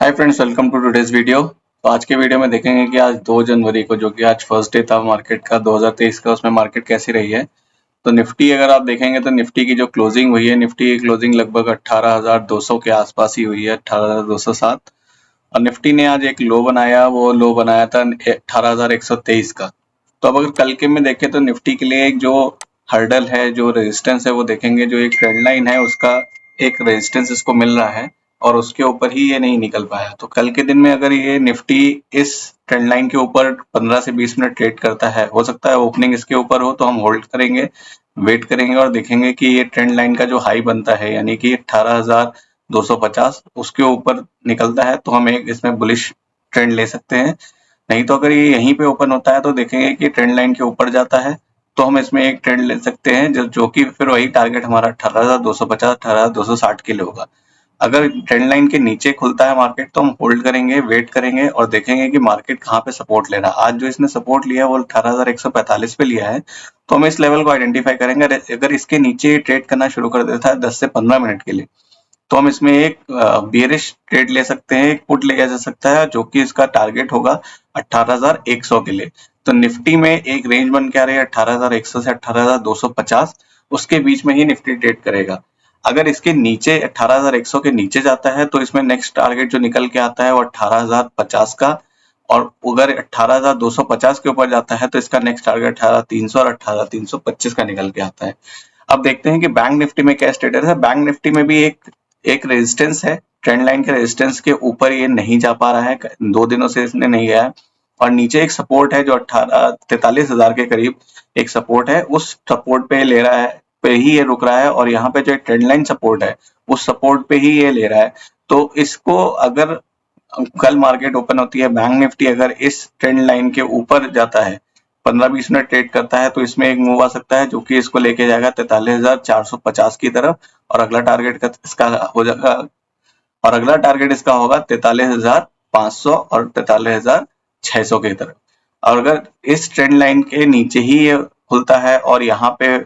Hi friends, welcome to today's video. तो आज के वीडियो में देखेंगे कि आज 2 जनवरी को, जो कि आज फर्स्ट डे था मार्केट का 2023 का, उसमें मार्केट कैसी रही है। तो निफ्टी अगर आप देखेंगे तो निफ्टी की जो क्लोजिंग हुई है, निफ्टी की क्लोजिंग लगभग 18,200 के आसपास ही हुई है, 18,207। और निफ्टी ने आज एक लो बनाया, वो लो बनाया था 18,123 का। तो अब अगर कल के में देखें तो निफ्टी के लिए एक जो हर्डल है, जो रेजिस्टेंस है, वो देखेंगे जो एक ट्रेंड लाइन है उसका एक रेजिस्टेंस इसको मिल रहा है और उसके ऊपर ही ये नहीं निकल पाया। तो कल के दिन में अगर ये निफ्टी इस ट्रेंड लाइन के ऊपर 15 से 20 मिनट ट्रेड करता है, हो सकता है ओपनिंग इसके ऊपर हो, तो हम होल्ड करेंगे, वेट करेंगे और देखेंगे कि ये ट्रेंड लाइन का जो हाई बनता है, यानी कि 18,250, उसके ऊपर निकलता है तो हम एक इसमें बुलिश ट्रेंड ले सकते हैं। नहीं तो अगर ये यहीं पे ओपन होता है तो देखेंगे कि ट्रेंड लाइन के ऊपर जाता है तो हम इसमें एक ट्रेंड ले सकते हैं, जो कि फिर वही टारगेट हमारा 18,250 18,260 के लिए होगा। अगर ट्रेंड लाइन के नीचे खुलता है मार्केट तो हम होल्ड करेंगे, वेट करेंगे और देखेंगे कि मार्केट कहाँ पे सपोर्ट ले रहा है। आज जो इसने सपोर्ट लिया है वो 18,145 पे लिया है, तो हम इस लेवल को आइडेंटिफाई करेंगे। अगर इसके नीचे ट्रेड करना शुरू कर देता है 10 से 15 मिनट के लिए, तो हम इसमें एक बियरिश ट्रेड ले सकते हैं, एक पुट लिया जा सकता है, जो कि इसका टारगेट होगा 18,100 के लिए। तो निफ्टी में एक रेंज बन के आ रही है 18,100 से 18,250, उसके बीच में ही निफ्टी ट्रेड करेगा। अगर इसके नीचे 18,100 के नीचे जाता है तो इसमें नेक्स्ट टारगेट जो निकल के आता है वो 18,050 का, और अगर 18,250 के ऊपर जाता है तो इसका नेक्स्ट टारगेट 18,300 और 18,325 का निकल के आता है। अब देखते हैं कि बैंक निफ्टी में क्या स्टेटस है। बैंक निफ्टी में भी एक एक रेजिस्टेंस है, ट्रेंड लाइन के रेजिस्टेंस के ऊपर ये नहीं जा पा रहा है, 2 दिनों से इसने नहीं गया है। और नीचे एक सपोर्ट है जो 43,000 के करीब एक सपोर्ट है, उस सपोर्ट पे ले रहा है, पे ही ये रुक रहा है। और यहाँ पे जो ट्रेंड लाइन सपोर्ट है उस सपोर्ट पे ही ये ले रहा है। तो इसको अगर कल मार्केट ओपन होती है, बैंक निफ्टी अगर इस ट्रेंड लाइन के ऊपर जाता है, 15-20 मिनट ट्रेड करता है, तो इसमें एक मूव आ सकता है जो कि इसको लेके जाएगा 43,450 की तरफ। और अगला टारगेट का इसका हो जाएगा, और अगला टारगेट इसका होगा 43,500 और 43,600 की तरफ। और अगर इस ट्रेंड लाइन के नीचे ही ये खुलता है और यहाँ पे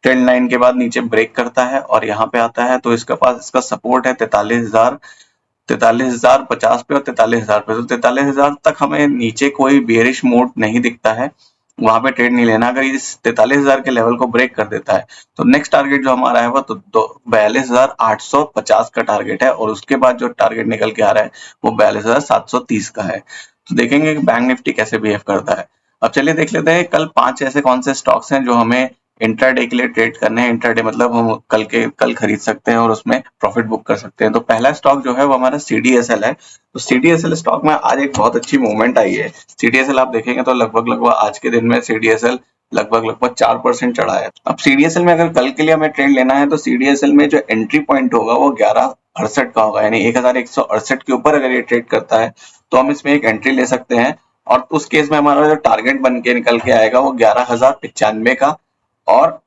ट्रेंड लाइन के बाद नीचे ब्रेक करता है और यहाँ पे आता है, तो इसके पास इसका सपोर्ट है 43,050 पे और 43,000 पे। तो 43,000 तक हमें नीचे कोई बेयरिश मोड नहीं दिखता है, वहां पे ट्रेड नहीं लेना। अगर इस 43,000 के लेवल को ब्रेक कर देता है तो नेक्स्ट टारगेट जो हमारा है वो तो 42,850 का टारगेट है, और उसके बाद जो टारगेट निकल के आ रहा है वो 42,730 का है। तो देखेंगे कि बैंक निफ्टी कैसे बिहेव करता है। अब चलिए देख लेते हैं कल 5 ऐसे कौन से स्टॉक्स हैं जो हमें इंट्राडे के लिए ट्रेड करने हैं। इंट्राडे मतलब हम कल खरीद सकते हैं और उसमें प्रॉफिट बुक कर सकते हैं। तो पहला स्टॉक जो है वो हमारा सीडीएसएल है। तो सीडीएसएल स्टॉक में आज एक बहुत अच्छी मूवमेंट आई है। सीडीएसएल आप देखेंगे तो लगभग आज के दिन में सीडीएसएल लगभग 4% चढ़ा है। अब सीडीएसएल में अगर कल के लिए हमें ट्रेड लेना है तो सीडीएसएल में जो एंट्री पॉइंट होगा वो 1168 का होगा, यानी 1168 के ऊपर अगर ये ट्रेड करता है तो हम इसमें एक एंट्री ले सकते हैं। और उस केस में हमारा जो टारगेट बन के निकल के आएगा वो 11,095 का, और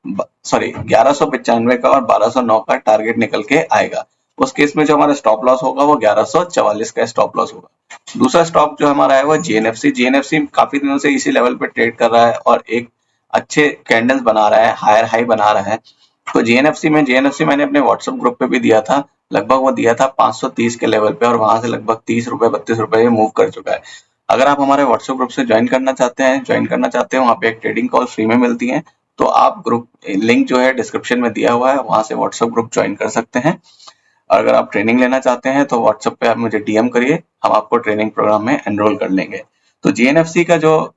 सॉरी 1195 का और 1209 का टारगेट निकल के आएगा। उस केस में जो हमारा स्टॉप लॉस होगा वो 1144 का स्टॉप लॉस होगा। दूसरा स्टॉक जो हमारा है वो जीएनएफसी। जीएनएफसी काफी दिनों से इसी लेवल पे ट्रेड कर रहा है और एक अच्छे कैंडल्स बना रहा है, हायर हाई बना रहा है। तो जीएनएफसी मैंने अपने व्हाट्सएप ग्रुप पे भी दिया था, लगभग वो दिया था 530 के लेवल पे, और वहां से लगभग 30 रुपए 32 रुपए मूव कर चुका है। अगर आप हमारे व्हाट्सएप ग्रुप से ज्वाइन करना चाहते हैं, वहाँ पे एक ट्रेडिंग कॉल फ्री में मिलती है। तो आप ग्रुप लिंक जो है डिस्क्रिप्शन में दिया हुआ है, वहां से व्हाट्सएप ग्रुप ज्वाइन कर सकते हैं। और अगर आप ट्रेनिंग लेना चाहते हैं तो व्हाट्सएप पे आप मुझे डीएम करिए, हम आपको ट्रेनिंग प्रोग्राम में एनरोल कर लेंगे। तो जीएनएफसी का जो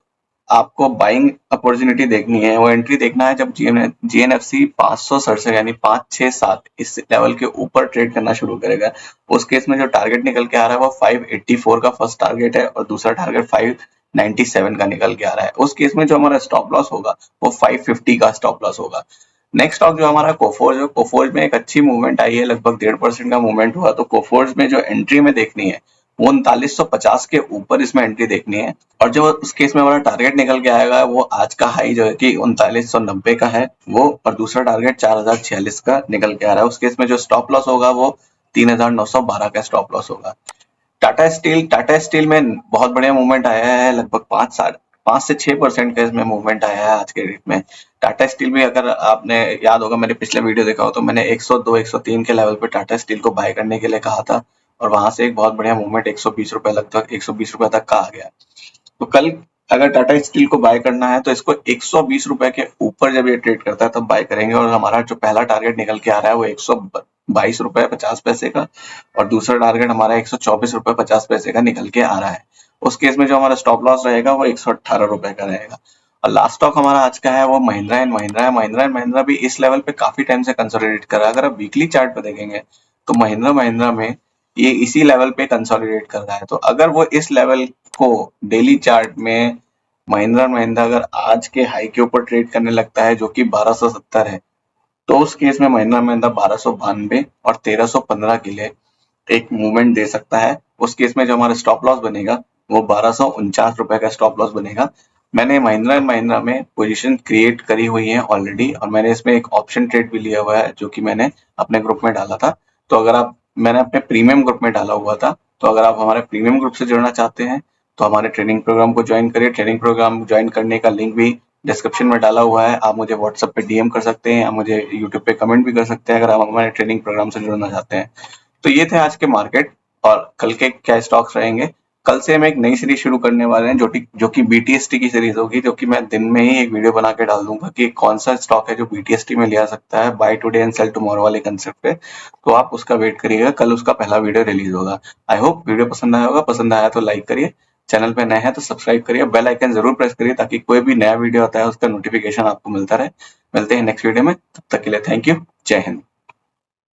आपको बाइंग अपॉर्चुनिटी देखनी है, वो एंट्री देखना है जब जीएनएफसी 567 यानी 567 इस लेवल के ऊपर ट्रेड करना शुरू करेगा। उस केस में जो टारगेट निकल के आ रहा है वो 584 का फर्स्ट टारगेट है और दूसरा टारगेट 597 का निकल के आ रहा है। उस केस में जो हमारा स्टॉप लॉस होगा वो 550 का स्टॉप लॉस होगा। नेक्स्ट स्टॉक जो हमारा कोफोर्ज में एक अच्छी मूवमेंट आई है, लगभग 1.5% का मूवमेंट हुआ। तो कोफोर्ज में जो एंट्री में देखनी है वो 3950 के ऊपर इसमें एंट्री देखनी है। और जो उस केस में हमारा टारगेट निकल के आएगा वो आज का हाई जो है कि 3990 का है वो, और दूसरा टारगेट 4046 का निकल के आ रहा है। उस केस में जो स्टॉप लॉस होगा वो 3912 का स्टॉप लॉस होगा। टाटा स्टील में बहुत बढ़िया मूवमेंट आया है, लगभग 5 से 6% का इसमें मूवमेंट आया है आज के डेट में। टाटा स्टील भी, अगर आपने याद होगा मेरे पिछले वीडियो देखा हो, तो मैंने 102 103 के लेवल पे टाटा स्टील को बाय करने के लिए कहा था, और वहां से एक बहुत बढ़िया मूवमेंट 120 रुपए लगभग 120 रुपए तक का आ गया। तो कल अगर टाटा स्टील को बाय करना है तो इसको 120 रुपए के ऊपर जब ये ट्रेड करता है तब बाय करेंगे, और हमारा जो पहला टारगेट निकल के आ रहा है वो 122 रुपए 50 पैसे का, और दूसरा टारगेट हमारा 124 रुपए 50 पैसे का निकल के आ रहा है। उस केस में जो हमारा स्टॉप लॉस रहेगा वो 118 रुपए का रहेगा। और लास्ट स्टॉक हमारा आज का है वो महिंद्रा एंड महिंद्रा है। महिंद्रा एंड महिंद्रा भी इस लेवल पे काफी टाइम से कंसोलिडेट कर रहा है। अगर आप वीकली चार्ट पे देखेंगे तो महिंद्रा महिंद्रा में ये इसी लेवल पे कंसोलिडेट कर रहा है। तो अगर वो इस लेवल को डेली चार्ट में महिंद्रा महिंद्रा अगर आज के हाई के ऊपर ट्रेड करने लगता है जो कि 1270 है, तो उस केस में महिंद्रा महिंद्रा 1292 और 1315 के लिए एक मूवमेंट दे सकता है। उस केस में जो हमारा स्टॉप लॉस बनेगा वो 1249 रुपए का स्टॉप लॉस बनेगा। मैंने महिंद्रा एंड महिंद्रा में पोजीशन क्रिएट करी हुई है ऑलरेडी, और मैंने इसमें एक ऑप्शन ट्रेड भी लिया हुआ है जो कि मैंने अपने ग्रुप में डाला था। तो अगर आप मैंने अपने प्रीमियम ग्रुप में डाला हुआ था, तो अगर आप हमारे प्रीमियम ग्रुप से जुड़ना चाहते हैं तो हमारे ट्रेनिंग प्रोग्राम को ज्वाइन करिए। ट्रेनिंग प्रोग्राम ज्वाइन करने का लिंक भी डिस्क्रिप्शन में डाला हुआ है। आप मुझे व्हाट्सएप पे डीएम कर सकते हैं, आप मुझे यूट्यूब पे कमेंट भी कर सकते हैं अगर आप हमारे ट्रेनिंग प्रोग्राम से जुड़ना चाहते हैं। तो ये थे आज के मार्केट और कल के क्या स्टॉक्स रहेंगे। कल से हम एक नई सीरीज शुरू करने वाले हैं जो कि बीटीएसटी की सीरीज होगी, जो कि मैं दिन में ही एक वीडियो बना के डाल दूंगा कि कौन सा स्टॉक है जो बीटीएसटी में लिया सकता है, buy today and sell tomorrow वाले कंसेप्ट पे। तो आप उसका वेट करिएगा, कल उसका पहला वीडियो रिलीज होगा। आई होप वीडियो पसंद आया होगा। पसंद आया तो लाइक करिए, चैनल पे नए हैं तो सब्सक्राइब करिए, बेल आइकन जरूर प्रेस करिए ताकि कोई भी नया वीडियो आता है उसका नोटिफिकेशन आपको मिलता रहे। मिलते हैं नेक्स्ट वीडियो में, तब तक के लिए थैंक यू। जय हिंद।